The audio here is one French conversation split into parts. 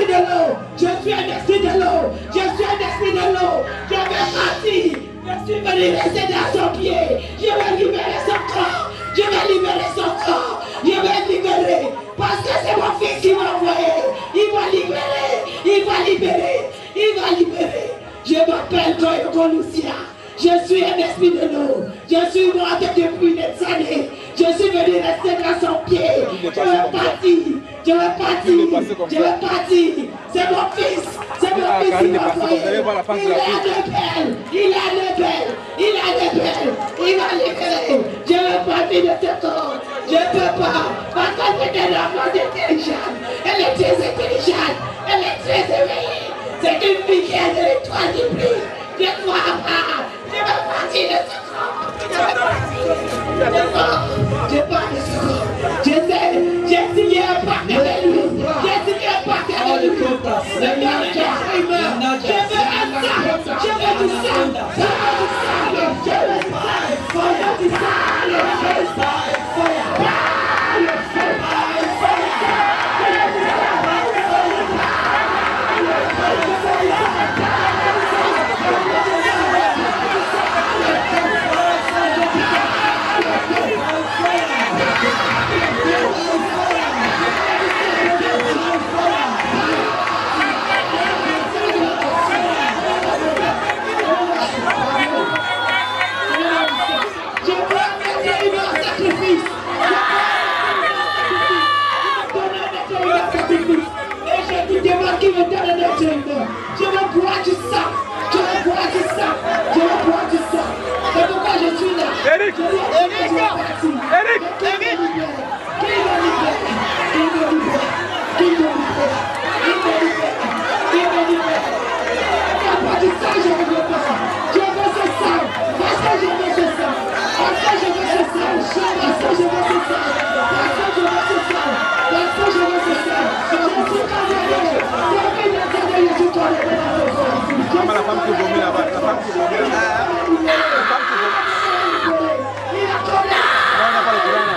esprit de l'eau. Je suis un esprit de l'eau. Je suis un esprit de l'eau. Je vais partir. Je suis venu rester dans son pied. Je vais libérer son corps. Je vais libérer son corps. Je vais libérer. Parce que c'est mon fils qui m'a envoyé. Il va libérer. Il va libérer. Il va libérer. Je m'appelle Koyoko Lucia. Je suis un esprit de l'eau. Je suis morte depuis des années. Je suis venu rester dans son pied. Je vais partir. Je vais partir. Je vais partir. C'est mon fils. C'est mon fils qui m'a envoyé. Il a de belles. Il a de belles. Il a de belles. Il va libérer. Je vais partir de ce corps. Je ne peux pas. Parce que c'est une enfant intelligente. Elle est très intelligente. Elle est très éveillée. C'est une fille qui a de l'étoile qui brille. Je ne vois pas. Je vais partir de ce corps. Je vais partir. Je pars de ce corps. Je sais. J'ai signé un pacte avec lui. J'ai signé un pacte avec lui. Le dernier jour, il meurt. Je veux un sang. Je veux du sang. Je veux du sang. Je veux du sang. Je veux du sang. Je vais boire du sang. Je vais boire du sang. Je vais boire du sang. C'est pourquoi je suis là. Eric, Eric, Qui me libère? Qui me libère? Qui me libère? Qui me libère? Qui me libère? Qui me libère? Il n'y a pas de sang, je ne veux pas. Je veux ce sang. Parce que je veux ce sang. Parce que je veux ce sang. Parce que je veux ce sang. Parce que je veux ce sang. Parce que je veux ce sang. Je suis condamné. Maman, la femme qui vomit là-bas, la femme qui vomit là-bas. La femme qui vomit. Non, on n'a pas le courant là.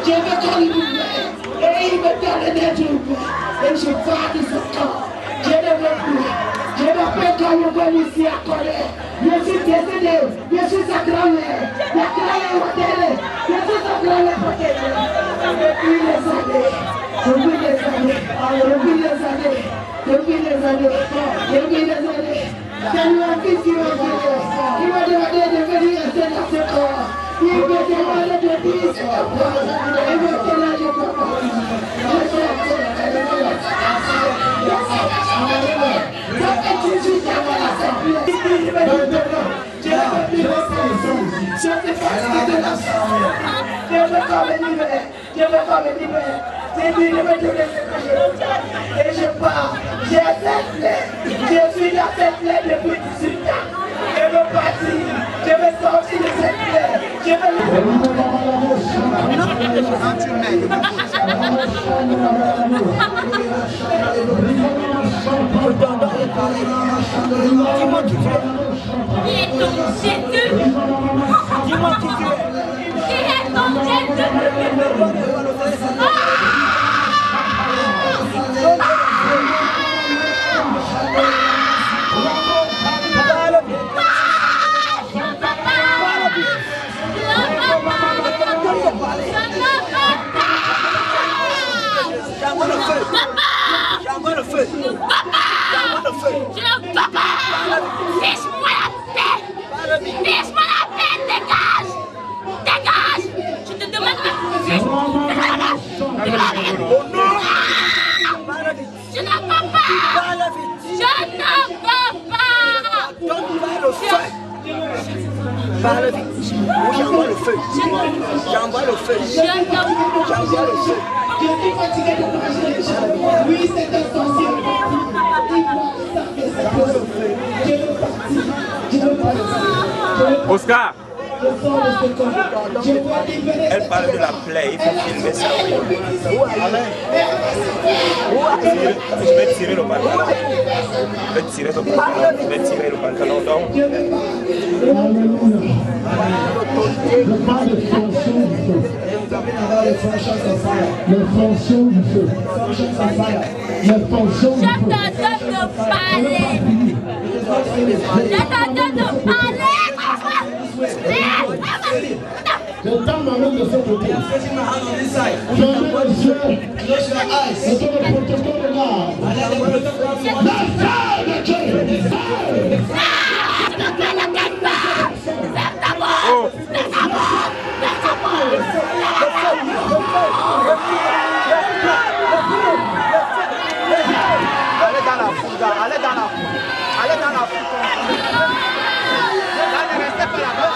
Je veux qu'on lui libère. Et il me donne d'être ouvert. Et je pars de ce corps. Je ne veux plus. Je m'appelle Koyoko Lucia Colère. Je suis décédé. Je suis sa grand-mère. La grand-mère protégée. Je suis sa grand-mère protégée. Depuis les années. Depuis les années. Depuis les années. Depuis les années. Depuis les années. C'est mon fils qui m'a envoyé. Il m'a demandé de venir rester dans ce corps. Il me demandé de dire ce corps. Et maintenant je peux pas. Ça fait 18 ans qu'on a sorti. Je ne veux plus rester. Je fais partie de la chambre. Je ne veux pas me libérer. Je ne veux pas me libérer. C'est lui de me donner ce que je veux. Et je pars. J'ai cette lettre. Je suis dans cette lettre depuis 18 ans. Je veux partir. Je veux sortir de cette lettre. Je veux... Dis-moi qui tu es. Qui est ton Jésus? Dis-moi qui tu es. Qui est ton Jésus? J'envoie le feu. Papa! Fiche-moi la paix! Fiche-moi la paix! Dégage! Dégage! Je te demande de... Je n'en peux pas! Je n'en peux pas! Donne-moi le feu! Parle vite! J'envoie le feu! J'envoie le feu! J'envoie le feu! Je suis fatigué de manger les gens. Oui, c'est un sorcier. Il va Oscar, Elle parle de la plaie, il faut filmer ça, oui. Je vais tirer le pantalon. Je vais tirer le pantalon. Je vais tirer le pantalon. Donc. Les fonctions du feu. Les fonctions du feu. Je t'entends de parler. Je t'entends de parler. Je tends ma main de ce côté. Je mets les yeux. Et que le protocole est là. La femme de Dieu. Allez dans la foule, allez dans la foule. Allez dans la foule. Là, ne restez pas là-bas.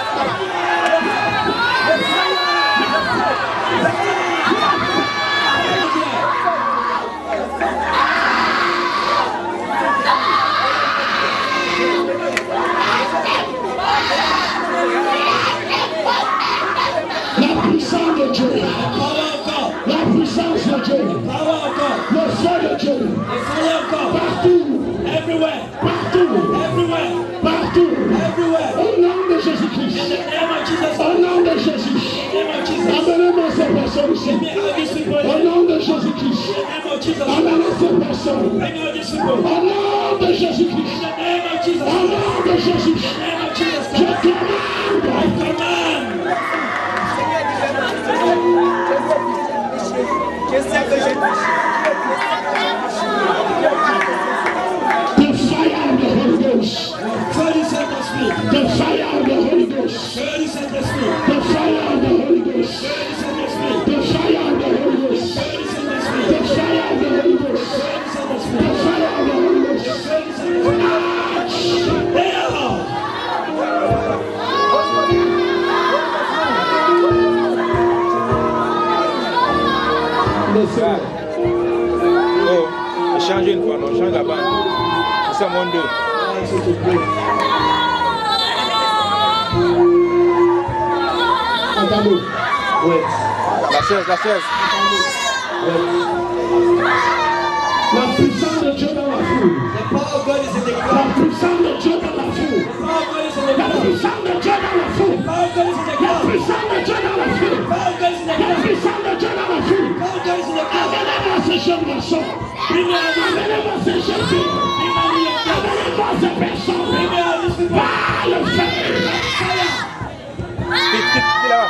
La puissance de Dieu. La puissance de Dieu. Le feu de Dieu. Partout. Partout. Au nom de Jésus-Christ. Au nom de Jésus. Amenez-moi ces personnes ici. Au nom de Jésus-Christ. Amenez ces personnes. Au nom de Jésus-Christ. Au nom de Jésus. Je commande. Je sais que je The fire of the Holy Ghost. The fire of the Holy Ghost. The fire of the Holy Ghost. The fire of the Holy Ghost. The fire of the Holy Ghost. The fire of the Holy Ghost. Oh, change une fois, non, change la bande. C'est mon dos. La chaise, la chaise. La puissance de Dieu dans la foule. La puissance de Dieu dans la foule. La puissance de Dieu dans la foule. La puissance de Dieu dans la foule. La puissance de Dieu dans la foule. Amenez-moi ces jeunes garçons. Amenez-moi ces jeunes filles. Amenez-moi ces personnes. Par le feu. Vite là-bas.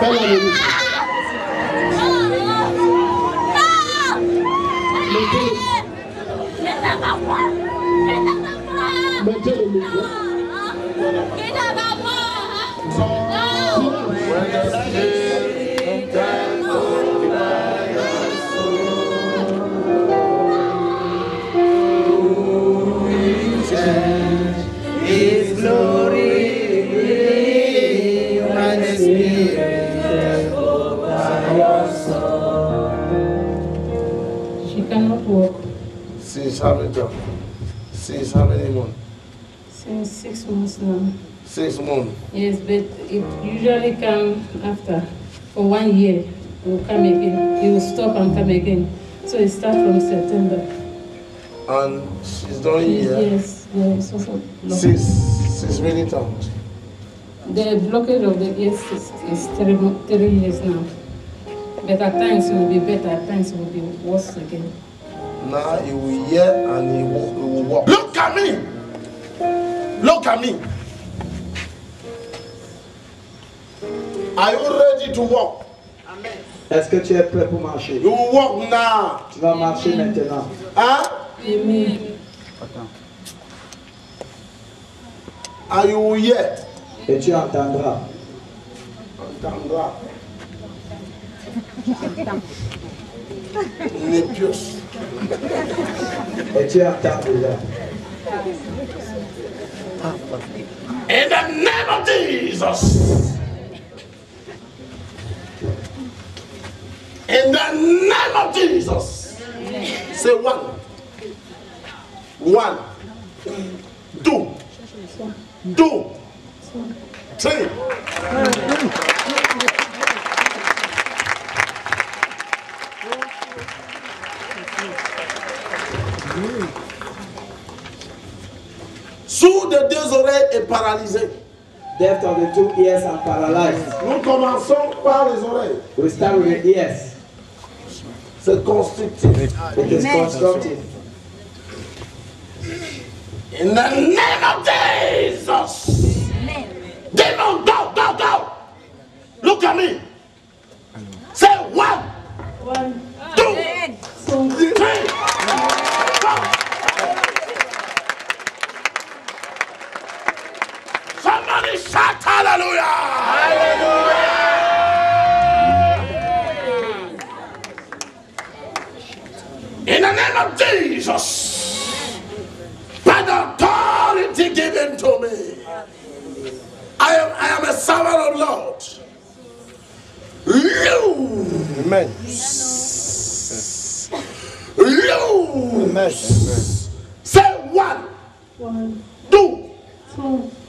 Fais la vérité. Mettez le micro. His glory and His spirit over your soul. She cannot walk Since how many times? Since how many months? since 6 months now. 6 months. Yes, but it usually comes after. For 1 year, it will come again. It will stop and come again. So it starts from September. And she's done here. Yes, it's also Six many times. The blockage of the ears is 3 years now. But at times it will be better, at times it will be worse again. Now he will hear and he will walk. Look at me! Look at me! Are you ready to walk? Est-ce que tu es prêt pour marcher? You will walk now. Tu vas marcher maintenant. Huh? Amen. And you will hear. Et tu entendras. Entendras. Les pièces. Et tu entends déjà. In the name of Jesus. In the name of Jesus. Say 1. 1. 2. 2. 3. Sourd de 2 oreilles est paralysé. Deaf of the 2 ears are paralyzed. Nous commençons par les oreilles. We start with the ears. C'est constructif. It is constructive. In the name of Jesus. Demon, go, go, go. Look at me. Say 1, 2, 3, go. Somebody shout hallelujah. Hallelujah. In the name of Jesus, by the authority given to me, I am a servant of Lord. Amen. Loose. Say 1, 2,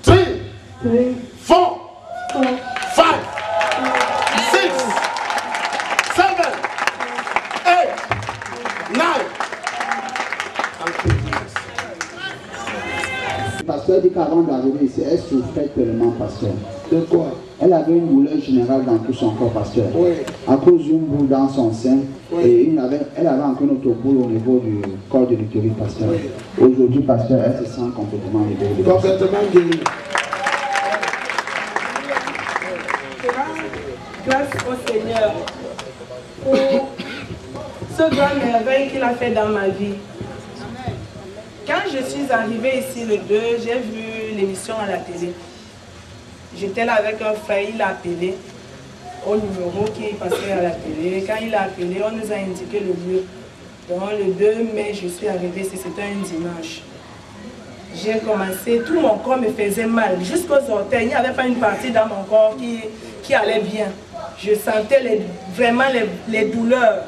3, 4, 5, 6, 7, 8, 9. Le pasteur dit qu'avant d'arriver ici, elle souffrait tellement, pasteur. De quoi? Elle avait une douleur générale dans tout son corps, pasteur. Oui. À cause d'une boule dans son sein. Oui. Et elle avait encore une autre boule au niveau du corps de l'utérus, pasteur. Oui. Aujourd'hui, pasteur, elle se sent complètement libérée. Complètement guéri. Grâce au Seigneur pour ce grand merveille qu'il a fait dans ma vie. Quand je suis arrivée ici le 2, j'ai vu l'émission à la télé. J'étais là avec un frère, il a appelé au numéro qui passait à la télé. Quand il a appelé, on nous a indiqué le lieu. Donc le 2 mai, je suis arrivée ici, c'était un dimanche. J'ai commencé, tout mon corps me faisait mal, jusqu'aux orteils. Il n'y avait pas une partie dans mon corps qui allait bien. Je sentais vraiment les douleurs.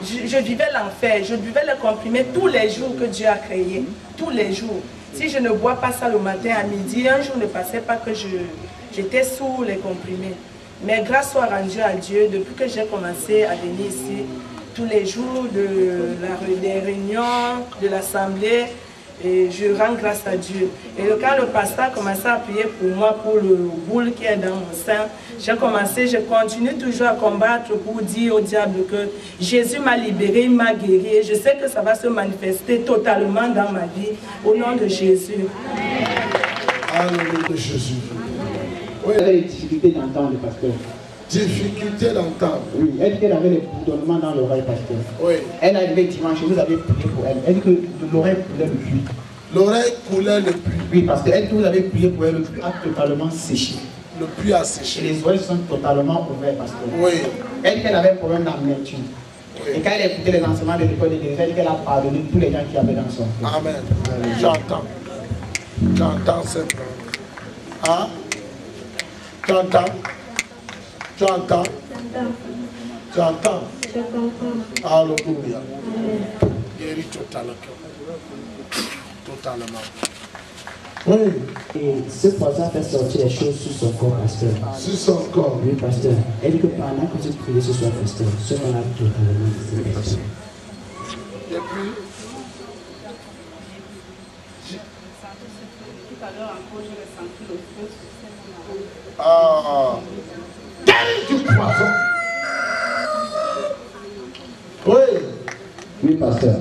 Je vivais l'enfer, je buvais les comprimés tous les jours que Dieu a créé, tous les jours. Si je ne bois pas ça le matin à midi, un jour ne passait pas que j'étais sous les comprimés. Mais grâce soit rendue à Dieu, depuis que j'ai commencé à venir ici, tous les jours des réunions, de l'assemblée, et je rends grâce à Dieu. Et quand le pasteur a commencé à prier pour moi, pour le boule qui est dans mon sein, je continue toujours à combattre pour dire au diable que Jésus m'a libéré, il m'a guéri. Et je sais que ça va se manifester totalement dans ma vie, au nom de Jésus. Alléluia, Jésus. Oui. Elle avait des difficultés d'entendre, le pasteur. Difficulté d'entendre. Oui, elle dit qu'elle avait des bourdonnements dans l'oreille, pasteur. Oui. Elle est arrivée dimanche, vous avez prié pour elle. Elle dit que l'oreille coulait le puits. L'oreille coulait le puits. Oui, parce qu'elle dit que vous avez prié pour elle, le puits a totalement séché. Le puits a séché. Et les oreilles sont totalement ouvertes, pasteur. Oui. Elle dit qu'elle avait un problème d'amertume. Oui. Et quand elle écoutait les enseignements de l'école de l'Église, elle dit qu'elle a pardonné tous les gens qui avaient dans son cœur. Amen. J'entends. J'entends simplement. Hein? Tu entends? Tu entends? Tu entends? Alléluia. Guéri totalement. Totalement. Oui. Et ce poisson fait sortir les choses sur son corps, pasteur. Sur son corps? Oui, pasteur. Elle dit que pendant que tu priais ce soir, pasteur, ce malade totalement disparu. Depuis? Du poison. Oui. Oui, pasteur.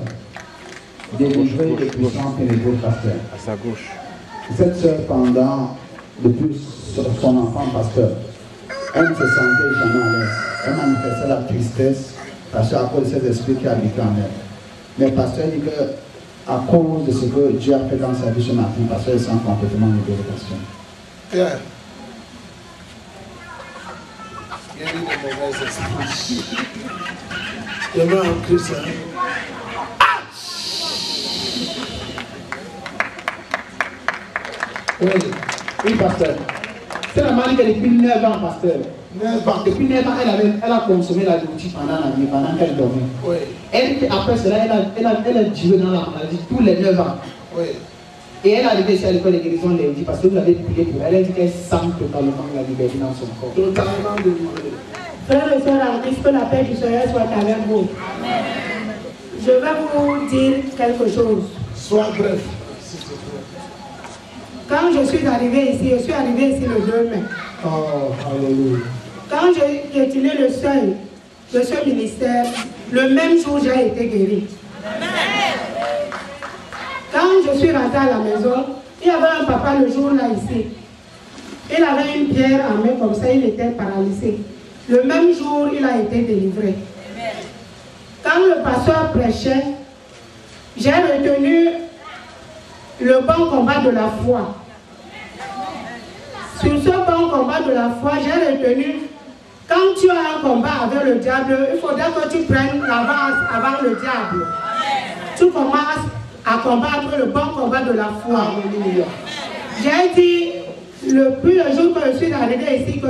Délivré des puissants ténébreux, pasteur. À sa gauche. Cette soeur, depuis son enfant, pasteur, elle ne se sentait jamais à l'aise. Elle manifestait la tristesse, pasteur, à cause de ces esprits qui habitaient en elle. Mais pasteur dit que, à cause de ce que Dieu a fait dans sa vie ce matin, pasteur, elle se sent complètement libérée, pasteur. Bien. Guéris les mauvais esprits. Demain en Christ. Oui, pasteur. C'est la maladie qu'elle depuis 9 ans, pasteur. 9 ans. Depuis 9 ans, elle a consommé la nourriture pendant la nuit, pendant qu'elle dormait. Oui. Après cela, elle a duré dans la maladie tous les 9 ans. Oui. Et elle est arrivée ici à l'école de guérison lundi parce que vous avez prié pour elle. Elle dit qu'elle sent totalement la liberté dans son corps. Totalement délivrée. Frères et sœurs en Christ, que la paix du Seigneur soit avec vous. Amen. Je vais vous dire quelque chose. Sois bref. Quand je suis arrivée ici le 2 mai. Oh, alléluia. Quand j'ai retiré le seuil de ce ministère, le même jour j'ai été guérie. Quand je suis rentrée à la maison, il y avait un papa le jour là ici. Il avait une pierre en main comme ça, il était paralysé. Le même jour, il a été délivré. Quand le pasteur prêchait, j'ai retenu le bon combat de la foi. Sur ce bon combat de la foi, j'ai retenu, quand tu as un combat avec le diable, il faudrait que tu prennes l'avance avant le diable. Tu commences à combattre le bon combat de la foi. J'ai dit, depuis le jour que je suis arrivée ici, que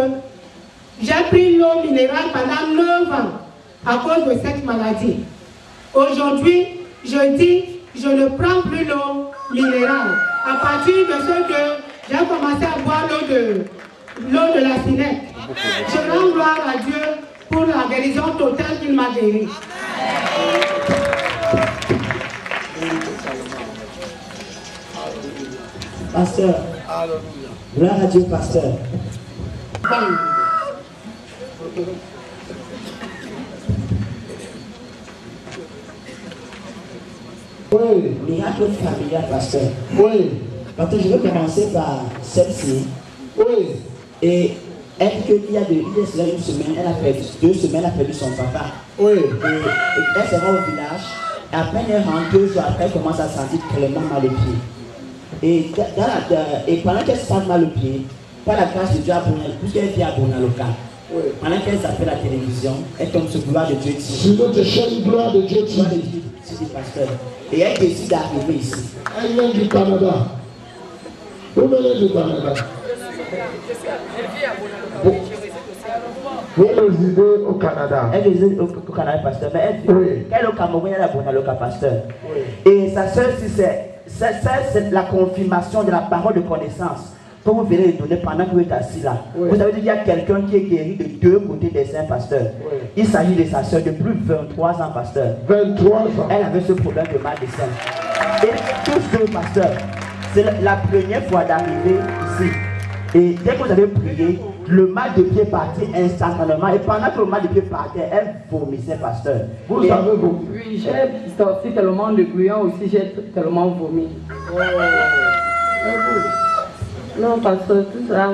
j'ai pris l'eau minérale pendant 9 ans à cause de cette maladie. Aujourd'hui, je dis, je ne prends plus l'eau minérale. À partir de ce que j'ai commencé à boire l'eau de la Sinette. Je rends gloire à Dieu pour la guérison totale qu'il m'a guérie. Pasteur, gloire à Dieu, pasteur. Oui. Miracle familial, pasteur. Oui. Pasteur, je vais commencer par celle-ci. Oui. Et elle, il y a une semaine, elle a perdu, 2 semaines, elle a perdu son papa. Oui. Et elle se rend au village. Et après, elle rentre 2 jours après, elle commence à sentir tellement mal les pieds. Et pendant qu'elle se sent mal au pied, par la grâce de Dieu, puisqu'elle vit à Bonaloka, oui. Pendant qu'elle s'appelle la télévision, elle tombe sur gloire de Dieu. Sur notre chaîne gloire de Dieu. Pasteur. Et elle décide d'arriver ici. Elle vient du Canada. Vous venez du Canada. Vous résidez au Canada. Elle réside au Canada, pasteur. Mais elle vit elle est au Cameroun, elle est à Bonaloka, pasteur. Oui. Et sa soeur, c'est la confirmation de la parole de connaissance que vous venez de donner pendant que vous êtes assis là. Oui. Vous avez dit qu'il y a quelqu'un qui est guéri de 2 côtés des saints, pasteur. Oui. Il s'agit de sa soeur depuis 23 ans, pasteur. 23 ans. Elle avait ce problème de mal de sein. Et tous 2, pasteur, c'est la première fois d'arriver ici. Et dès que vous avez prié, le mal de pied partit instantanément. Et pendant que le mal de pied partait, elle vomissait, pasteur. Vous savez vomi? Oui, j'ai sorti tellement de bouillon aussi, j'ai tellement vomi. Oh. Non, parce que tout ça,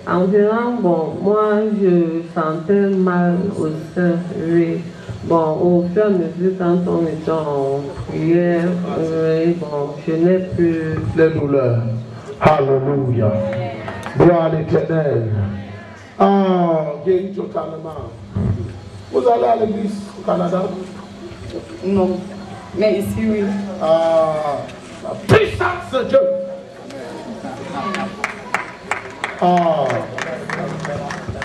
environ, bon, moi je sentais mal au sein, oui. Bon, au fur et à mesure, quand on était en prière, oui, bon, je n'ai plus les douleurs. Alléluia. Gloire à l'Éternel. Ah, guéri totalement. Vous allez à l'église au Canada? Non, mais ici, oui. Ah, la puissance de Dieu. Ah,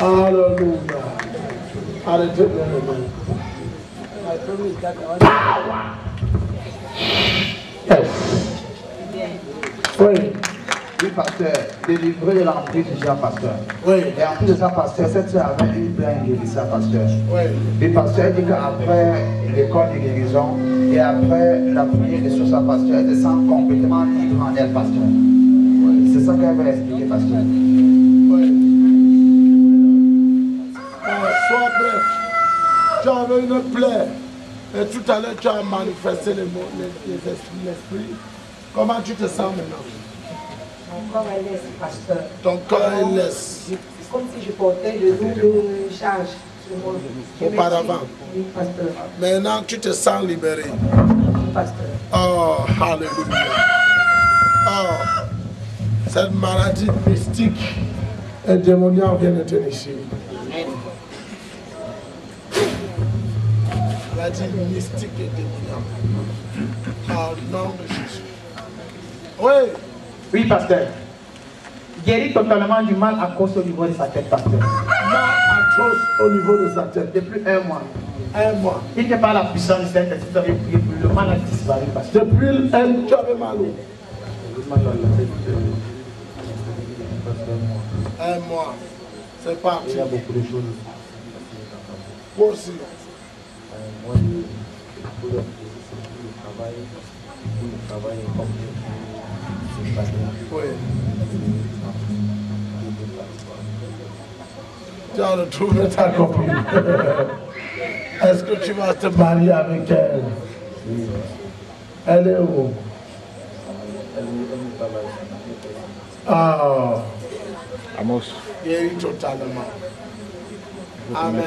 alléluia. À l'Éternel. Power. Yes. Oui. Oui, pasteur, délivré de l'emprise du Jean, pasteur. Oui. Et en plus de ça, pasteur, cette soeur avait une pleine guérison, pasteur. Oui. Et pasteur dit qu'après l'école de guérison et après la prière de sur sa pasteur, elle se sent complètement libre en elle, pasteur. Oui. C'est ça qu'elle va expliquer, pasteur. Oui. Sois bref. Tu avais une plaie. Et tout à l'heure, tu as manifesté l'esprit. Comment tu te sens maintenant? Mon corps est laisse, pasteur. Ton corps est laisse. Comme si je portais de lourdes charges sur moi. Auparavant. Oui, pasteur. Maintenant, tu te sens libéré. Oui, pasteur. Oh, alléluia. Oh, cette maladie mystique et démoniaque vient de te déchirer. Maladie mystique et démoniaque. Au nom de Jésus. Oui. Oui, pasteur. Guéri totalement du mal à cause au niveau de sa tête, pasteur. Mal atroce au niveau de sa tête. Depuis 1 mois. 1 mois. Il n'est pas la puissance du Saint-Esprit, vous avez prié pour le mal a disparu, pasteur. Depuis tu avais mal où? 1 mois. C'est parti. Il y a beaucoup de choses. Moi aussi. Moi, pour le travail, comme c'est pas bien. Oui. Tu as retrouvé ta copine. Est-ce que tu vas te marier avec elle? Elle est où? Ah. Amos. Guéri totalement. Amen.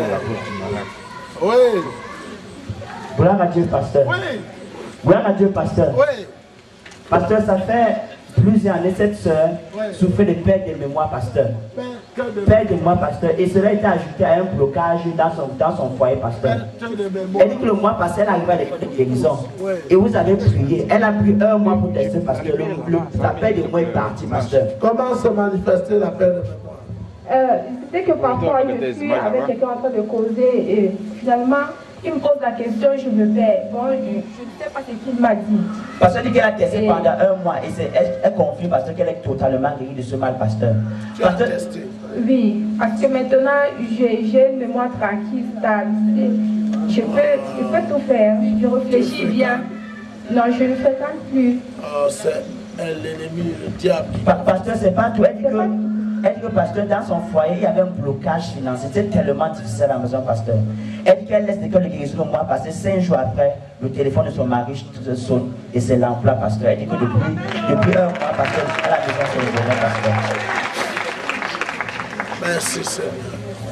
Oui. Gloire à Dieu, pasteur. Oui. Gloire à Dieu, pasteur. Oui. Pasteur, ça fait plusieurs années, cette soeur souffrait de perte de mémoire, pasteur. Perte de mémoire, pasteur. Et cela a été ajouté à un blocage dans son foyer, pasteur. Elle dit que le mois passé, elle arrivait à l'école de guérison. Et vous avez prié. Elle a pris 1 mois pour tester, pasteur. La perte de mémoire est partie, pasteur. Comment se manifestait la perte de mémoire? C'était que parfois je suis avec quelqu'un en train de causer et finalement il me pose la question, je me perds. Bon, je ne sais pas ce qu'il m'a dit. Pasteur dit qu'elle a testé pendant 1 mois et elle confie parce qu'elle est totalement guérie de ce mal, pasteur. Tu as testé? Oui, parce que maintenant j'ai une mémoire tranquille, stable. Je peux tout faire, je réfléchis bien. Non, je ne fréquente plus. Oh, c'est l'ennemi, le diable. Pasteur, c'est pas tout. Elle dit que pasteur, dans son foyer, il y avait un blocage financier. C'était tellement difficile à la maison, pasteur. Elle dit qu'elle laisse l'école de guérison le mois passé. 5 jours après, le téléphone de son mari sonne et c'est l'emploi, pasteur. Elle dit que depuis 1 mois, pasteur, à la maison, c'est le bonheur, pasteur. Merci, Seigneur.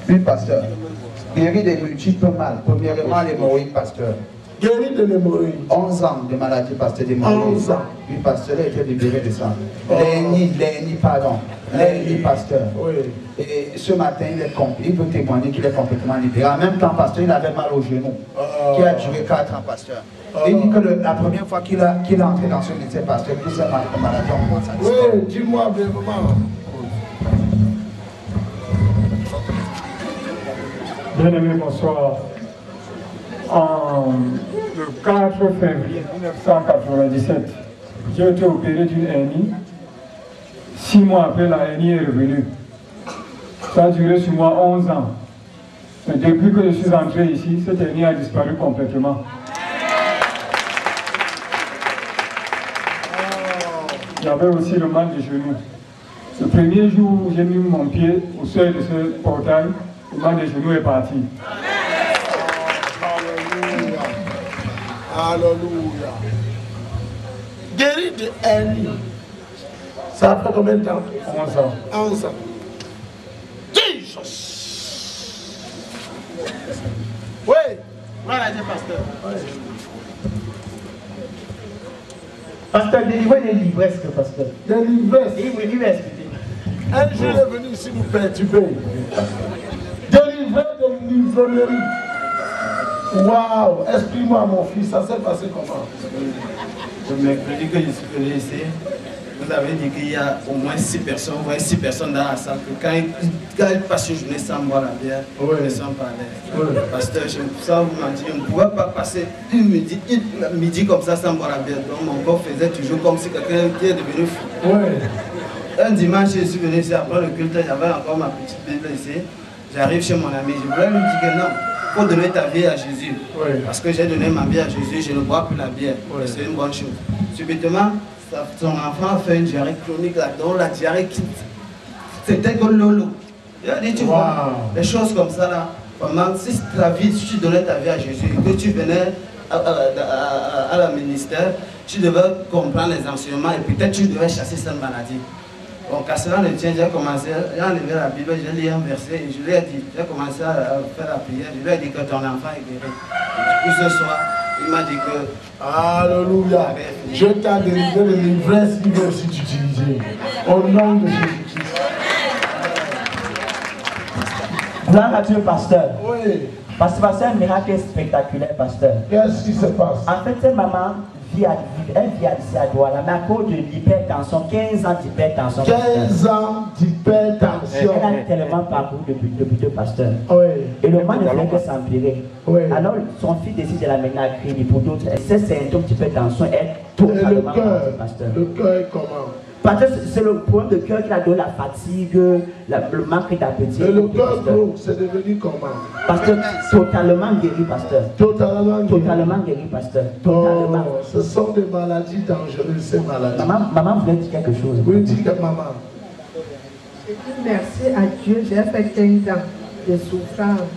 Oui, pasteur. Guéri des multiples mal. Premièrement, l'hémorroïde, pasteur. Guéri de l'hémorroïde. 11 ans de maladie, pasteur, d'hémorroïde. 11 ans. Oui, pasteur, elle a été libérée de ça. L'ennemi, pardon. L'ennemi, pasteur. Oui. Et ce matin, il peut témoigner qu'il est complètement libéré. En même temps, pasteur, il avait mal au genou, qui a duré 4 ans, pasteur. Il dit que la première fois qu'il est entré dans ce métier, pasteur, il s'est maladie en mode satisfait. Oui, dis-moi vraiment. Bien-aimé, bonsoir. Le 4 février 1997, j'ai été opéré d'une hernie. 6 mois après, la hernie est revenue. Ça a duré sur moi 11 ans. Mais depuis que je suis entré ici, cette hernie a disparu complètement. J'avais aussi le mal de genou. Le premier jour où j'ai mis mon pied au seuil de ce portail, le mal de genou est parti. Alléluia. Guéri de hernie. Ça fait combien de temps? 11 ans. 11 ans. Jesus. Oui. Voilà, pasteur. Pasteur, délivrez les livresses, pasteur. Les livresses? Il va expliquer. Un jour est venu ici nous perturber. Délivrer des livrairies. Waouh, explique-moi mon fils, ça s'est passé comment? Le mercredi que je suis venu ici, vous avez dit qu'il y a au moins 6 personnes, vous voyez 6 personnes dans la salle. Quand ils passent une journée sans boire la bière, ils sont pas l'air. Pasteur, ça vous m'a dit, on ne pouvait pas passer une midi comme ça sans boire la bière. Donc mon corps faisait toujours comme si quelqu'un était devenu fou. Un dimanche, je suis venu ici après le culte, j'avais encore ma petite Bible ici. J'arrive chez mon ami, je voulais lui dire que non. Il faut donner ta vie à Jésus. Parce que j'ai donné ma vie à Jésus, je ne bois plus la bière. C'est une bonne chose. Subitement, son enfant a fait une diarrhée chronique là-dedans. La diarrhée, c'était comme lolo. Il a dit, tu vois, des choses comme ça là. Vraiment, si ta vie, si tu donnais ta vie à Jésus et que tu venais à la ministère, tu devais comprendre les enseignements et peut-être tu devais chasser cette maladie. Bon, qu'à cela ne tient, j'ai commencé, j'ai enlevé la Bible, j'ai lu un verset et je lui ai dit, j'ai commencé à faire la prière, je lui ai dit que ton enfant est guéri. Et puis ce soir, il m'a dit que... Alléluia. Je t'ai délivré de l'ivresse qu'il veut aussi t'utiliser. Au nom de Jésus-Christ. Gloire à Dieu, pasteur. Oui. Parce que c'est un miracle spectaculaire, pasteur. Qu'est-ce qui se passe? En fait, cette maman vit ici à Douala, mais à cause de l'hypertension, 15 ans d'hypertension. 15 ans d'hypertension. Elle a tellement parcouru depuis deux pasteurs. Oui. Et le mal ne fait que s'empirer. Oui. Alors son fils décide de l'amener à Crédit pour d'autres. Ces symptômes d'hypertension est totalement parti, pasteur. Le cœur est comment? Parce que c'est le problème de cœur qui a donné la fatigue, le manque d'appétit. Et le cœur gros, c'est devenu comment? Pasteur, totalement guéri, pasteur. Totalement guéri, pasteur. Totalement. Oh, ce sont des maladies dangereuses, ces maladies. Maman voulait dire quelque chose. Oui, dis que maman. Je dis merci à Dieu, j'ai fait 15 ans de souffrance.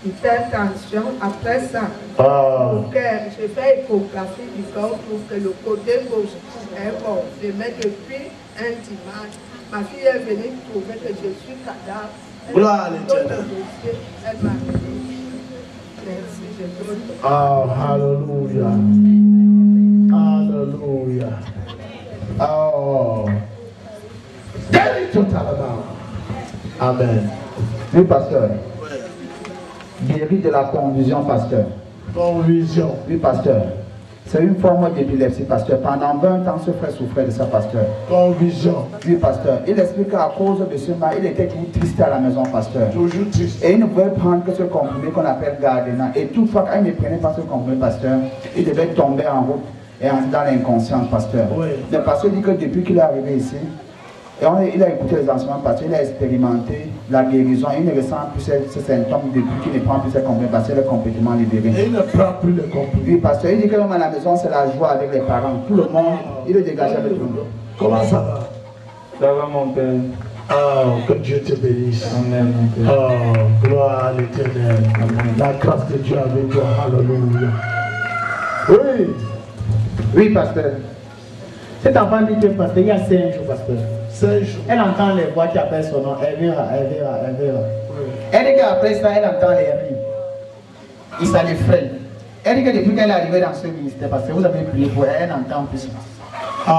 Hypertension, après ça, au cœur, j'ai fait échographie du corps pour que le côté gauche est bon. Mais depuis un dimanche, ma fille est venue trouver que je suis cadavre. Gloire à l'Éternel. Elle m'a dit, merci, je donne. Oh, hallelujah. Hallelujah. Oh. Guéri totalement. Amen. Oui, pasteur. Guéri de la confusion, pasteur. Confusion. Oui, pasteur. C'est une forme d'épilepsie, pasteur. Pendant 20 ans, ce frère souffrait de ça, pasteur. Confusion. Oui, pasteur. Il explique qu'à cause de ce mal, il était toujours triste à la maison, pasteur. Toujours triste. Et il ne pouvait prendre que ce comprimé qu'on appelle Gardena. Et toutefois, quand il ne prenait pas ce comprimé, pasteur, il devait tomber en route et entrer dans l'inconscience, pasteur. Oui. Le pasteur dit que depuis qu'il est arrivé ici, et il a écouté les enseignements parce qu'il a expérimenté la guérison. Il ne ressent plus ces symptômes depuis qu'il ne prend plus ses comprimés parce qu'il est complètement libéré. Et il ne prend plus les comprimés. Oui, parce qu'il dit que même à la maison, c'est la joie avec les parents. Tout le monde, il le dégage avec tout le monde. Comment ça va? Ça va, mon père. Oh, que Dieu te bénisse. Amen, mon père. Oh, gloire à l'Éternel. La grâce de Dieu avec toi. Alléluia. Oui. Oui, pasteur. Cet enfant dit que, pasteur, il y a 5 jours, pasteur. 5 jours. Elle entend les voix qui appellent son nom. Elle verra. Oui. Elle dit qu'après ça, elle entend les rires. Et ça l'effraie. Elle dit que depuis qu'elle est arrivée dans ce ministère, parce que vous avez prié pour elle, elle n'entend plus.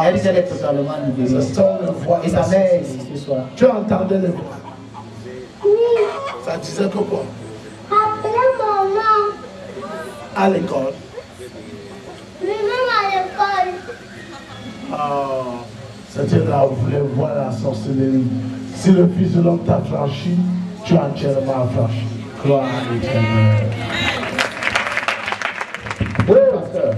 Elle dit qu'elle est totalement libérée. Ce sont les voix. Et sa mère est ici ce soir. Tu entendais les voix? Ça disait que quoi? Appelez maman. À l'école. Oui, même à l'école. Oh, c'était là où vous voulez voir la sorcellerie. Si le Fils de l'homme t'a franchi, tu as entièrement franchi. Gloire à l'Éternel. Oui, pasteur.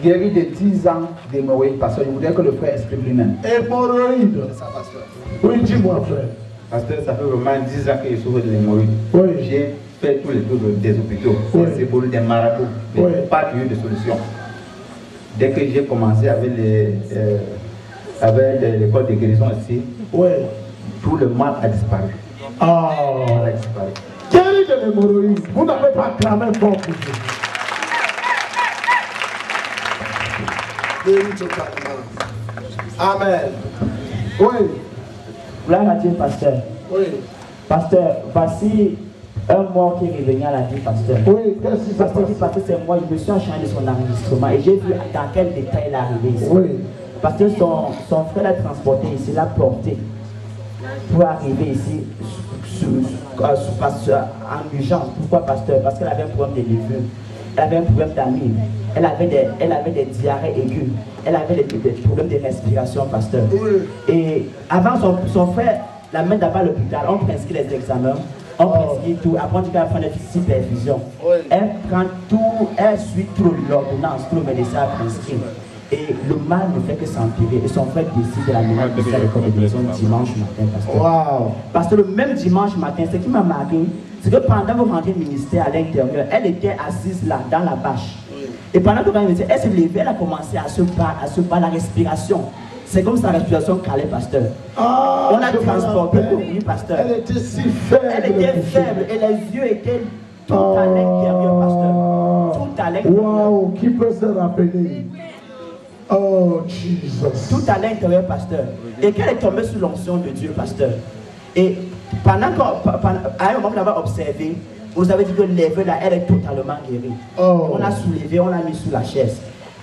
Guéri de 10 ans d'hémorroïdes, pasteur. Je voudrais que le frère explique lui-même. Hémorroïdes? C'est ça, pasteur. Oui, dis-moi, frère. Pasteur, ça fait vraiment 10 ans que je souffre de l'hémorroïde. Oui. J'ai fait tous les tours des hôpitaux, des éboules, des marabouts, mais pas eu de solution. Dès que j'ai commencé avec l'école de guérison ici, tout le mal a disparu. Oh. Le mal a disparu. Guéri de l'hémorroïde, vous n'avez pas clamé fort pour Dieu. Guéri totalement. Amen. Oui. Gloire à Dieu, pasteur. Oui. Pasteur, voici un mort qui est revenu à la vie, pasteur. Oui, qu'est-ce qui s'est passé? Parce que c'est moi, je me suis enchaîné de son enregistrement et j'ai vu dans quel détail il est arrivé ici. Oui. Parce que son frère l'a transporté ici, l'a porté pour arriver ici en urgence. Pourquoi, pasteur? Parce qu'elle avait un problème de levure, elle avait un problème d'amine, elle avait des diarrhées aiguës, elle avait des problèmes de respiration, pasteur. Oui. Et avant, son frère l'amène d'abord à l'hôpital, on prescrit les examens. On prescrit tout, après on dit qu'elle prend des supervisions. Elle prend tout, elle suit tout l'ordonnance, tout le médecin a prescrit. Et le mal ne fait que s'empirer. Et son frère décide de la mener à l'école de guérison dimanche matin, pasteur. Wow. Parce que le même dimanche matin, ce qui m'a marqué, c'est que pendant que vous rentrez au ministère à l'intérieur, elle était assise là, dans la bâche. Et pendant que vous elle s'est levée, elle a commencé à se battre, la respiration. C'est comme sa respiration calée, pasteur. Ah, on l'a transportée pour lui, pasteur. Elle était si faible. Elle était faible et les yeux étaient tout à l'intérieur, pasteur. Tout à l'intérieur. Waouh, qui peut se rappeler? Oh, Jesus. Tout à l'intérieur, pasteur. Et qu'elle est tombée sous l'onction de Dieu, pasteur. Et à un moment, on l'avait observé, vous avez dit que lèvée là, elle est totalement guérie. Oh. On l'a soulevée, on l'a mis sous la chaise.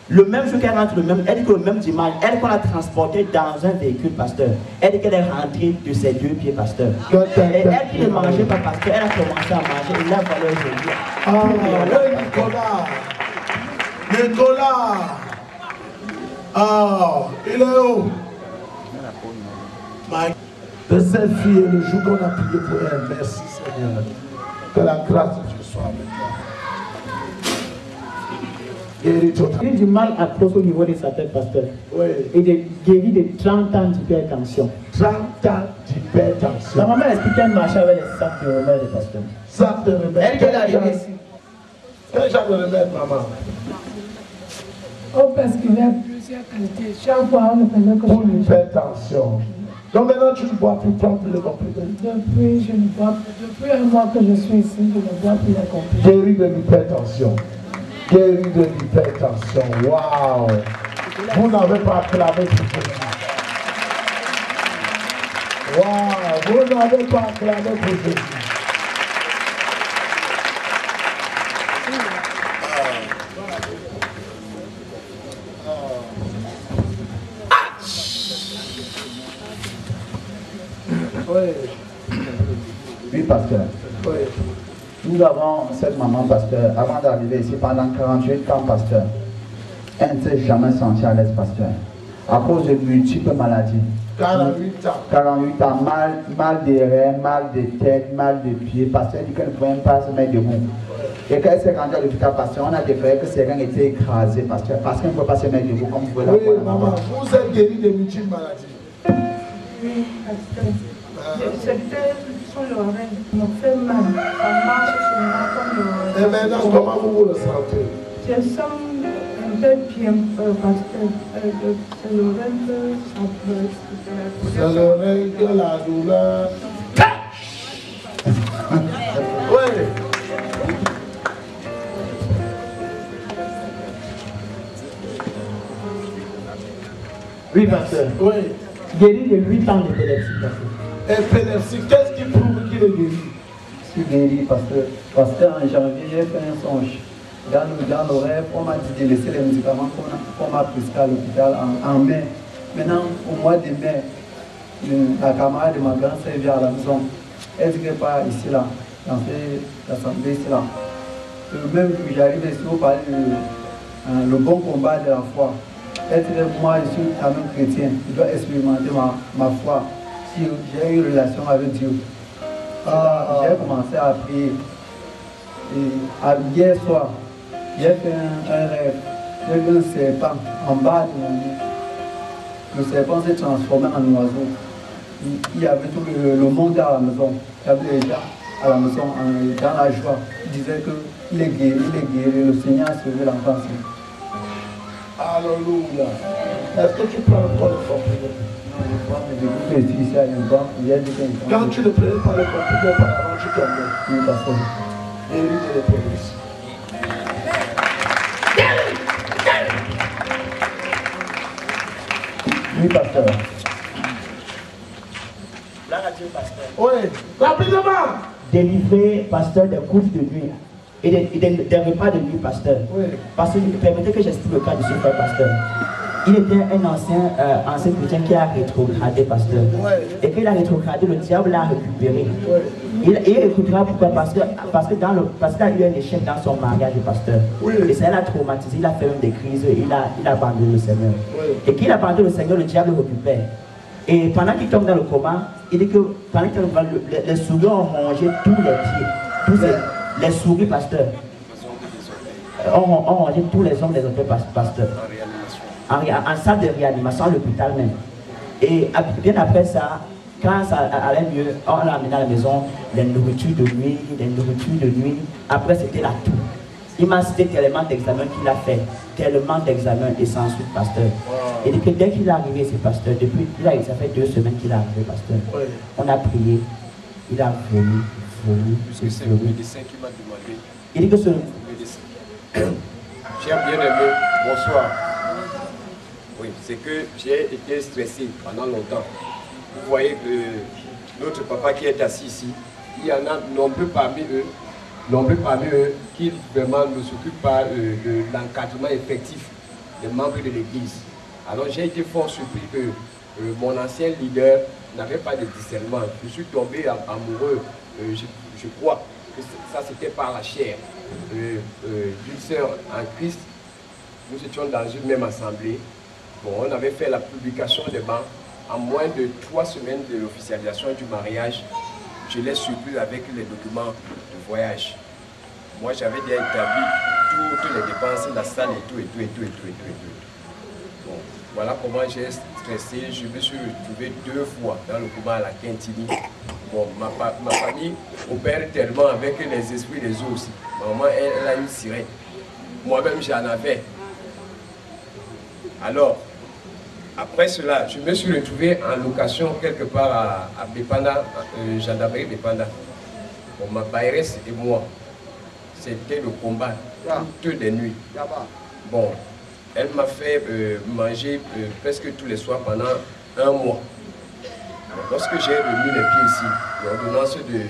Le même jour qu'elle rentre, elle dit que le même dimanche, elle qu'on l'a transportée dans un véhicule, pasteur. Elle dit qu'elle est rentrée de ses 2 pieds, pasteur. Et elle qui ne mangeait pas, pasteur, elle a commencé à manger. Et là, voilà aujourd'hui. Ah, le Nicolas. Nicolas. Ah, il est où? De cette fille, le jour qu'on a prié pour elle, merci Seigneur. Que la grâce de Dieu soit avec toi. Il a du mal à cause au niveau de sa tête, pasteur. Oui. Il est guéri de 30 ans d'hypertension. 30 ans d'hypertension. La maman expliquait qu'elle marchait avec les sacs de remède, pasteur. Sacs de remède. Elle est arrivée ici. Quel genre de remède, maman? Oh, parce qu'il y a plusieurs qualités. Chaque fois, on ne connaît que pour l'hypertension. Donc maintenant, tu ne bois plus, prends plus les comprimés. Depuis, je ne bois plus. Depuis un mois que je suis ici, je ne bois plus les comprimés. Guéri de l'hypertension. Guéri de l'hypertension. Waouh! Vous n'avez pas acclamé pour Jésus. Waouh! Vous n'avez pas acclamé pour Jésus. Oui, pasteur. Oui. Nous avons cette maman, pasteur, avant d'arriver ici, pendant 48 ans, pasteur, elle ne s'est jamais sentie à l'aise, pasteur, à cause de multiples maladies. 48 ans. 48 ans, mal des reins, mal de tête, mal de pieds. Pasteur dit qu'elle ne pouvait même pas se mettre debout. Et quand elle s'est rendue à l'hôpital, pasteur, on a déclaré que ses reins étaient écrasés, pasteur, parce qu'elle ne pouvait pas se mettre debout, comme vous pouvez la voir. Oui, maman, vous êtes guéri de multiples maladies. Oui, pasteur. C'était sur l'oreille, ça me fait mal. Ça marche sur moi comme l'oreille. Et maintenant, comment vous le sentez? Je sens un peu bien, pasteur. C'est l'oreille que ça peut. C'est l'oreille que la douleur. Oui. Oui, pasteur. Oui. Guéri de 8 ans d'épilepsie, pasteur. Épilepsie, qu'est-ce qui prouve qu'il est guéri? Je suis guéri parce qu'en janvier, j'ai fait un songe. Dans le rêve, on m'a dit de laisser les médicaments qu'on m'a prescrits à l'hôpital en mai. Maintenant, au mois de mai, la camarade de ma grande sœur vient à la maison. Elle dit qu'elle part ici, là, dans l'assemblée ici, là. Même que j'arrive ici, on parle le bon combat de la foi. Elle dit que moi, je suis quand même chrétien. Je dois expérimenter ma foi. Si j'ai eu une relation avec Dieu. J'ai commencé à prier. Et hier soir, j'ai fait un rêve. J'ai vu un serpent en bas de mon lit. Le serpent s'est transformé en oiseau. Il y avait tout le monde à la maison. Il y avait les gens à la maison dans la joie. Il disait qu'il est guéri, le Seigneur a sauvé l'enfant. Alléluia. Est-ce que tu prends encore le comprimé? Quand tu ne prenais pas le comprimé auparavant, tu tombais. Oui, pasteur. Guéri de l'épilepsie. Oui, pasteur. Là, Dieu, pasteur. Oui, rapidement. Délivrer, pasteur, des courses de nuit et des repas de nuit, pasteur. Oui. Parce que permettez que j'explique le cas de ce frère, pasteur. Il était un ancien chrétien qui a rétrogradé, pasteur. Ouais. Et qu'il a rétrogradé, le diable l'a récupéré. Ouais. Il récupéra pourquoi? Parce qu'il a eu un échec dans son mariage, pasteur. Oui. Et ça l'a traumatisé, il a fait même des crises, il a abandonné le Seigneur. Oui. Et qu'il abandonne le Seigneur, le diable le récupère. Et pendant qu'il tombe dans le coma, il dit que pendant qu'il tombe, les souris ont rongé tous les pieds. Les souris, pasteur, ont rongé tous les hommes, les autres, pasteur. En salle de réanimation à l'hôpital même. Et bien après ça, quand ça allait mieux, on l'a amené à la maison, les nourritures de nuit. Après, c'était la toux. Il m'a cité tellement d'examens qu'il a fait, tellement d'examens et sans suite, pasteur. Et dès qu'il est arrivé, c'est pasteur, ça fait 2 semaines qu'il est arrivé, pasteur. On a prié, il a vomi. C'est le médecin qui m'a demandé. Il dit que ce médecin. J'ai bien aimé, bonsoir. Oui, c'est que j'ai été stressé pendant longtemps. Vous voyez que notre papa qui est assis ici, il y en a nombreux parmi eux qui vraiment ne s'occupent pas de l'encadrement effectif des membres de l'église. Alors j'ai été fort surpris que mon ancien leader n'avait pas de discernement. Je suis tombé amoureux, je crois que ça c'était par la chair d'une sœur en Christ nous étions dans une même assemblée. Bon, on avait fait la publication des bancs. En moins de 3 semaines de l'officialisation du mariage, je l'ai surpris avec les documents de voyage. Moi, j'avais déjà établi toutes les dépenses, la salle et tout. Bon, voilà comment j'ai stressé. Je me suis retrouvé 2 fois dans le coma à la Quintini. Bon, ma famille opère tellement avec les esprits des eaux aussi. Maman, elle a une sirène. Moi-même, j'en avais. Alors, après cela, je me suis retrouvé en location quelque part à Bépanda, gendarmerie Bépanda. Bon, ma bayresse et moi, c'était le combat toutes les nuits. Bon, elle m'a fait manger presque tous les soirs pendant 1 mois. Bon, lorsque j'ai remis les pieds ici, l'ordonnance de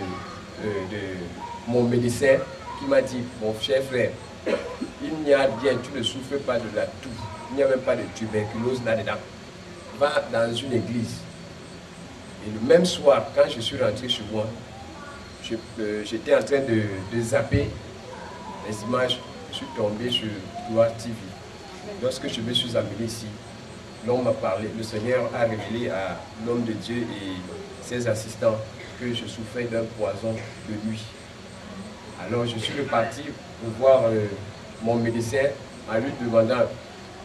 mon médecin qui m'a dit, mon cher frère, il n'y a rien, tu ne souffres pas de la toux, il n'y a même pas de tuberculose là-dedans. Va dans une église. Et le même soir, quand je suis rentré chez moi, j'étais en train de zapper les images. Je suis tombé sur Gloire TV. Lorsque je me suis amené ici, l'homme m'a parlé, le Seigneur a révélé à l'homme de Dieu et ses assistants que je souffrais d'un poison de nuit. Alors je suis reparti pour voir mon médecin en lui demandant,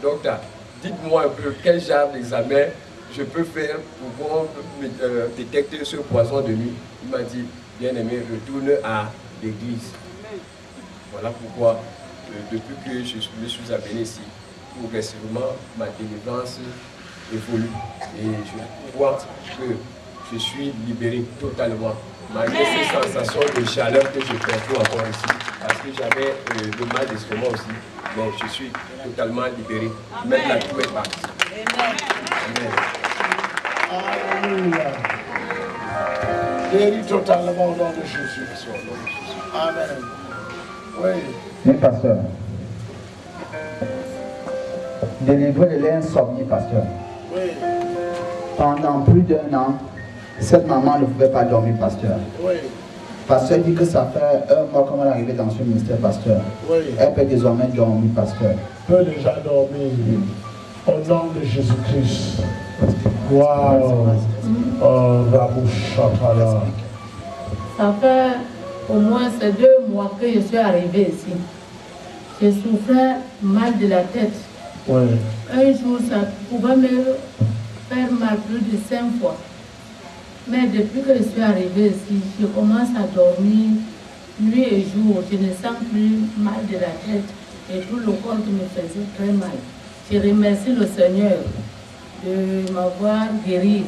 docteur, dites-moi un peu quel genre d'examen je peux faire pour qu'on détecter ce poison de nuit. Il m'a dit, bien-aimé, retourne à l'église. Voilà pourquoi, depuis que je me suis amené ici, progressivement, ma délivrance évolue. Et je crois que je suis libéré totalement. Malgré ces sensations de chaleur que je perçois encore ici, parce que j'avais le mal d'estomac aussi, mais je suis totalement libéré. Même la toux est partie. Amen. Alléluia. Guéri totalement au nom de Jésus. Amen. Oui. Mais pasteur, délivré de l'insomnie, pasteur. Oui. Pendant plus d'1 an, cette maman ne pouvait pas dormir, pasteur. Oui. Pasteur dit que ça fait 1 mois qu'on est arrivé dans ce ministère, pasteur. Oui. Elle peut désormais dormir, pasteur. Peut déjà dormir. Au nom de Jésus-Christ. Waouh. Oh, Rabouchapala. Ça fait au moins ces 2 mois que je suis arrivée ici. Je souffrais mal de la tête. Oui. Un jour, ça pouvait me faire mal plus de 5 fois. Mais depuis que je suis arrivée ici, je commence à dormir nuit et jour. Je ne sens plus mal de la tête et tout le corps qui me faisait très mal. Je remercie le Seigneur de m'avoir guéri.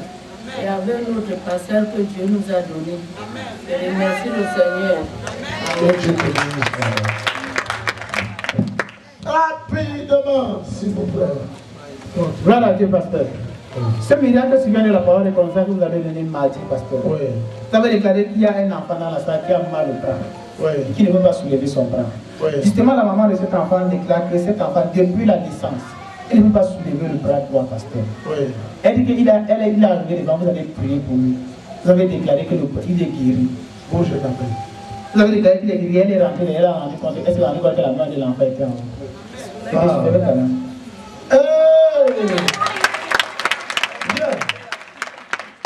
Et avec notre pasteur que Dieu nous a donné. Je remercie le Seigneur. Rapidement, s'il vous plaît. Gloire à Dieu, pasteur. Ce miracle survient de la parole de conseil que vous avez donné mardi, pasteur. Oui. Vous avez déclaré qu'il y a un enfant dans la salle qui a mal au bras. Oui. Qui ne veut pas soulever son bras. Oui. Justement, la maman de cet enfant déclare que cet enfant, depuis la naissance, elle ne veut pas soulever le bras droit, pasteur. Oui. Elle dit qu'il est arrivé devant vous, avez prié pour lui. Vous avez déclaré qu'il est guéri. Bon, je t'appelle. Vous avez déclaré qu'il est guéri, elle est rentrée, elle a rendu compte, elle s'est rendue compte que la main de l'enfant était en haut. Ah.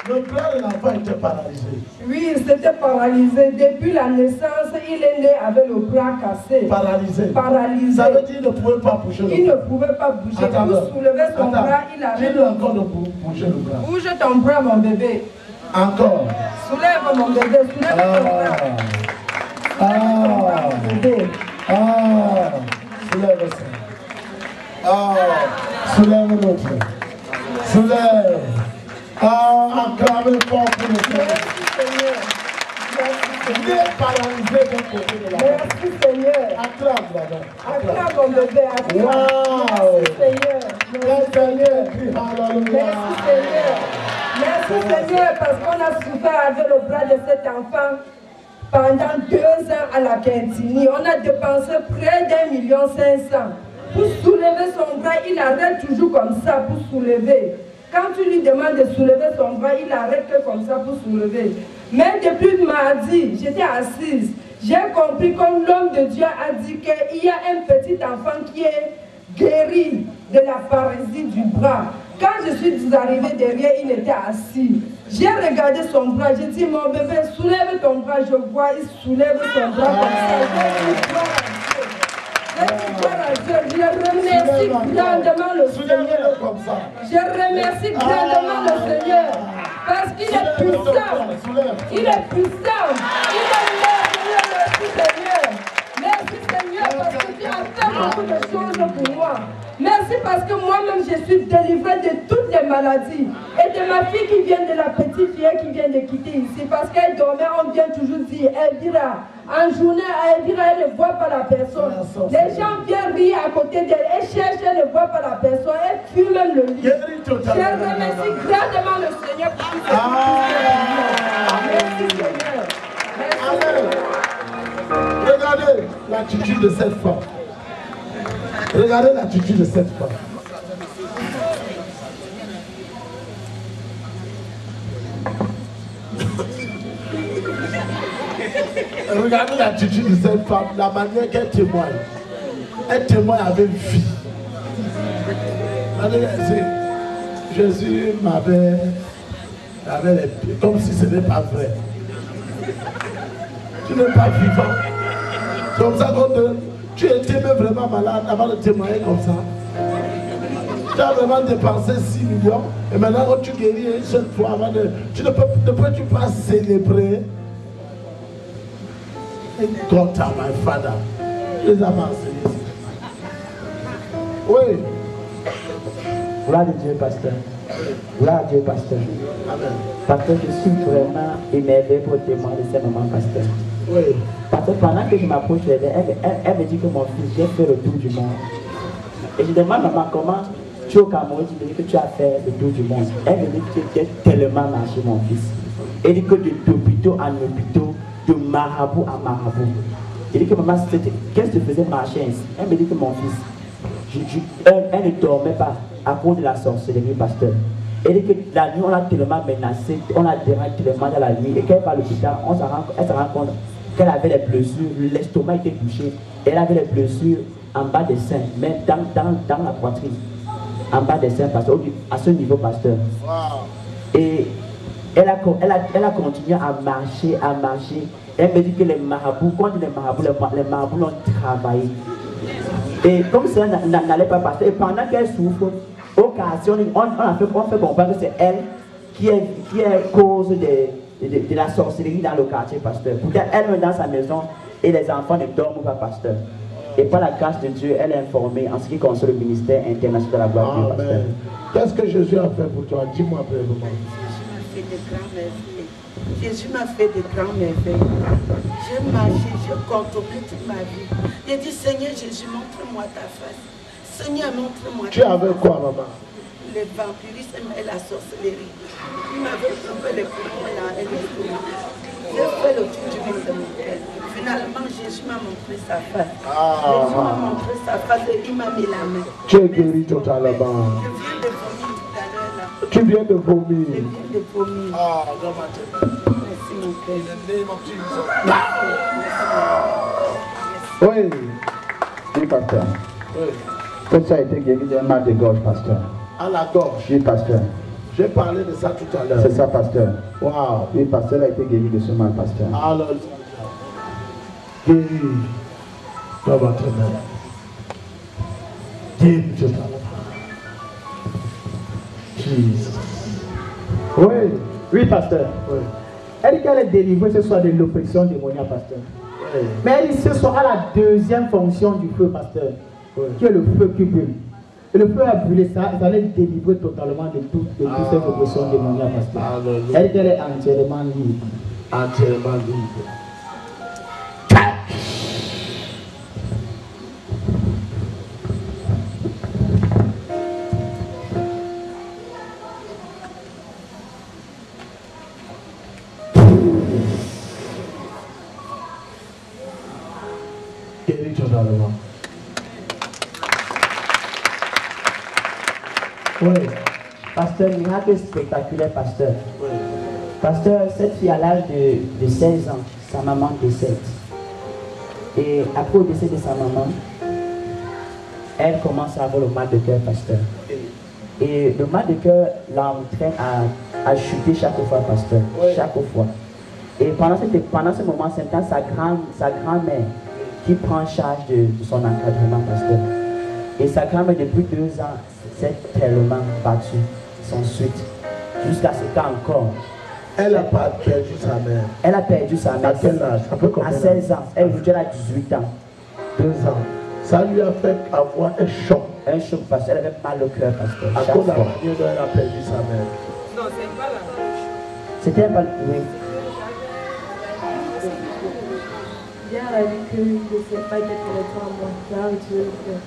Le bras de l'enfant était paralysé. Oui, il s'était paralysé. Depuis la naissance, il est né avec le bras cassé. Paralysé. Paralysé. Ça veut dire qu'il ne pouvait pas bouger le bras. Il ne pouvait pas bouger. Pour soulever son bras, il avait... Dis-le encore de bouger le bras. Bouge ton bras, mon bébé. Encore. Soulève mon bébé, soulève ton bras. Ah. Bébé. Ah. Soulève ça. Ah. Soulève l'autre. Soulève. Ah, acclamez fort pour le Seigneur. Il est paralysé d'un côté de la main. Merci Seigneur. Acclame là-bas. Acclame mon bébé. Acclame. Wow. Merci Seigneur. Le Seigneur crie alléluia. Merci Seigneur. Merci Seigneur parce qu'on a souffert avec le bras de cet enfant pendant 2 ans à la Quintini. On a dépensé près d'1,5 million. Pour soulever son bras, il arrête toujours comme ça pour soulever. Quand tu lui demandes de soulever son bras, il arrête que comme ça pour soulever. Mais depuis mardi, j'étais assise. J'ai compris comme l'homme de Dieu a dit qu'il y a un petit enfant qui est guéri de la paralysie du bras. Quand je suis arrivée derrière, il était assis. J'ai regardé son bras, j'ai dit, mon bébé, soulève ton bras. Je vois, il soulève son bras comme ça. Je remercie grandement le Seigneur. Je remercie grandement le Seigneur. Parce qu'il est puissant. Il est puissant. Il est merveilleux. Merci Seigneur. Merci Seigneur parce que tu as fait beaucoup de choses pour moi. Merci parce que moi-même je suis délivrée de toutes les maladies. Et de ma fille qui vient de la petite fille qui vient de quitter ici. Parce qu'elle dormait, on vient toujours dire, elle dira, en journée, elle dira, elle ne voit pas la personne. Les gens viennent rire à côté d'elle, elle cherche, elle ne voit pas la personne, elle fuit même le lit. Je remercie grandement le Seigneur pour tout ce Merci Seigneur. Merci. Regardez l'attitude de cette femme. Regardez l'attitude de cette femme. Regardez l'attitude de cette femme, la manière qu'elle témoigne. Elle témoigne avec vie. Jésus m'avait comme si ce n'était pas vrai. Tu n'es pas vivant. C'est comme ça qu'on te... Tu étais vraiment malade avant de témoigner comme ça. Tu as vraiment dépensé 6 millions et maintenant quand tu guéris une seule fois avant de... Tu ne peux-tu pas célébrer? Et God, my Father. Je les avance. Oui. Gloire à Dieu, pasteur. Gloire à Dieu, pasteur. Amen. Pasteur, je suis vraiment émerveillé pour témoigner de ces moments, pasteur. Oui. Parce que pendant que je m'approche d'elle, elle me dit que mon fils, j'ai fait le tour du monde. Et je demande à maman comment tu es au Cameroun, tu me dis que tu as fait le tour du monde. Elle me dit que tu as tellement marché, mon fils. Elle dit que d'hôpital en hôpital, de marabout à marabout. Elle dit que maman, qu'est-ce que tu faisais marcher ainsi? Elle me dit que mon fils, elle ne dormait pas à cause de la sorcellerie, pasteur. Elle dit que la nuit, on l'a tellement menacée, on l'a dérangé tellement dans la nuit, et qu'elle va à l'hôpital, elle se rend compte qu'elle avait les blessures, l'estomac était touché, elle avait les blessures en bas des seins, même dans la poitrine, en bas des seins, pasteur, à ce niveau, pasteur. Wow. Et elle a continué à marcher, à marcher. Elle me dit que les marabouts, quand les marabouts l'ont travaillé. Et comme ça n'allait pas passer, et pendant qu'elle souffre, occasion, on fait comprendre que c'est elle qui est cause de la sorcellerie dans le quartier, pasteur. Peut-être elle-même dans sa maison et les enfants ne dorment pas, pasteur. Et par la grâce de Dieu, elle est informée en ce qui concerne le ministère international de la gloire de Dieu, pasteur. Qu'est-ce que Jésus a fait pour toi? Dis-moi brièvement. Jésus m'a fait de grands merveilles. J'ai marché, j'ai contemplé toute ma vie. J'ai dit, Seigneur Jésus, montre-moi ta face. Seigneur, montre-moi ta face. Tu avais quoi, maman? Le vampirisme et la sorcellerie. Il m'avait coupé les poumons là et les poumons. J'ai fait le tour du monde de mon cœur. Finalement, Jésus m'a montré sa face. Jésus m'a montré sa face et il m'a mis la main. Tu es guéri totalement. Je viens de vomir tout à l'heure là. Tu viens de vomir. Je viens de vomir. Dans ma tête. Merci mon cœur. Oui. Oui, pasteur. Oui. Tout ça a été guéri d'un mal de gorge, pasteur. À la gorge. Oui, pasteur. J'ai parlé de ça tout à l'heure. C'est ça, pasteur. Wow. Oui, pasteur a été guéri de ce mal, pasteur. Alors, guéri dans votre main. Guéri totalement. Jesus. Oui. Oui, pasteur. Oui. Elle dit qu'elle est délivrée ce soir de l'oppression démoniaque, pasteur. Oui. Mais elle dit ce soir à la deuxième fonction du feu, pasteur. Oui. Qui est le feu qui brûle. Et le feu a brûlé, ça allait délivrer totalement de toutes ces oppressions démoniaques, pasteur. Alléluia. Elle dit qu'elle est entièrement libre. Entièrement libre. Guéri totalement. Oui. Pasteur, miracle spectaculaire, pasteur. Oui. Pasteur, cette fille à l'âge de 16 ans, sa maman décède. Et après le décès de sa maman, elle commence à avoir le mal de cœur, pasteur. Et le mal de cœur l'entraîne à chuter chaque fois, pasteur. Chaque fois. Et pendant ce moment, c'est sa grand-mère qui prend charge de son encadrement, pasteur. Et sa grand-mère, depuis 2 ans, s'est tellement battue, sans suite, jusqu'à ce cas encore. Elle n'a pas perdu sa mère. Elle a perdu sa mère. À quel âge? À 16 ans. Elle a 18 ans. 2 ans. Ça lui a fait avoir un choc. Un choc parce qu'elle avait mal au cœur, pasteur. À cause de la manière dont elle a perdu sa mère. Non, c'est pas là. C'était pas... Oui. Hier, elle a dit que je ne sais pas être le temps, moi. J'ai retiré le cœur.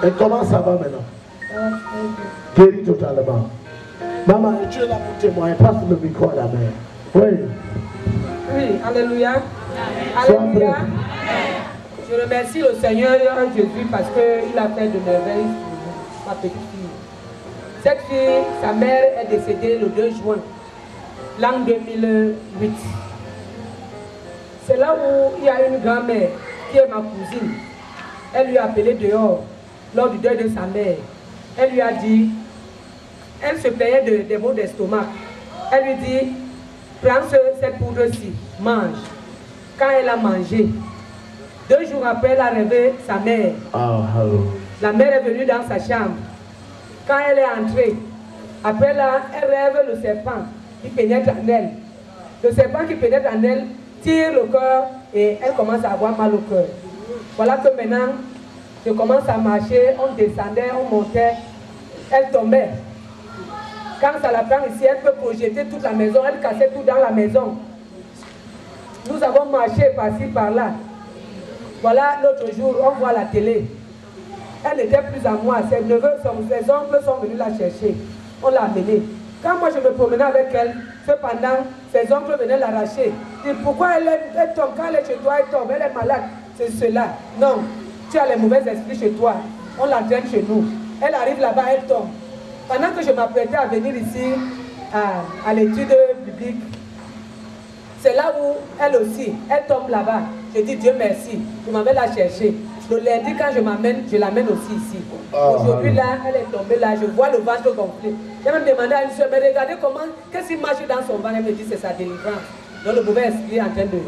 Et comment ça va maintenant? Ça va très bien. Guéri totalement. Maman, tu es là pour témoigner. Passe le micro à la mère. Oui. Oui, alléluia. Sois Alléluia. Je remercie le Seigneur Jésus parce qu'il a fait de merveilles pour ma petite fille. Cette fille, sa mère est décédée le 2 juin, l'an 2008. C'est là où il y a une grand-mère qui est ma cousine. Elle lui a appelé dehors lors du deuil de sa mère. Elle lui a dit, elle se plaignait des maux d'estomac. Elle lui dit, prends cette poudre-ci, mange. Quand elle a mangé, 2 jours après, elle a rêvé sa mère. La mère est venue dans sa chambre. Quand elle est entrée, après là, elle rêve le serpent qui pénètre en elle. Le serpent qui pénètre en elle tire le cœur et elle commence à avoir mal au cœur. Voilà que maintenant, je commence à marcher, on descendait, on montait, elle tombait. Quand ça la prend ici, elle peut projeter toute la maison, elle cassait tout dans la maison. Nous avons marché par-ci, par-là. Voilà, l'autre jour, on voit la télé. Elle n'était plus à moi. Ses neveux, ses oncles sont venus la chercher. On l'a amenée. Quand moi je me promenais avec elle, cependant, ses oncles venaient l'arracher. Ils disent, pourquoi elle tombe? Quand elle est chez toi, elle tombe. Elle est malade. C'est cela. Non, tu as les mauvais esprits chez toi. On l'entraîne chez nous. Elle arrive là-bas, elle tombe. Pendant que je m'apprêtais à venir ici, à l'étude biblique, c'est là où elle aussi, elle tombe là-bas. Je dis Dieu merci, je m'en vais la chercher. Le lundi, quand je l'amène aussi ici. Aujourd'hui, là, elle est tombée là, je vois le ventre gonflé. J'ai même demandé à une soeur, mais regardez comment, qu'est-ce qui marche dans son ventre. Elle me dit, c'est sa délivrance. Donc le mauvais esprit est en train de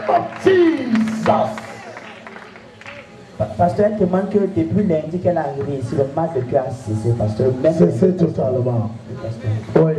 partir. Pasteur, elle demande que depuis lundi qu'elle est arrivée ici, le mal de cœur a cessé, pasteur. Cessé totalement. Oui.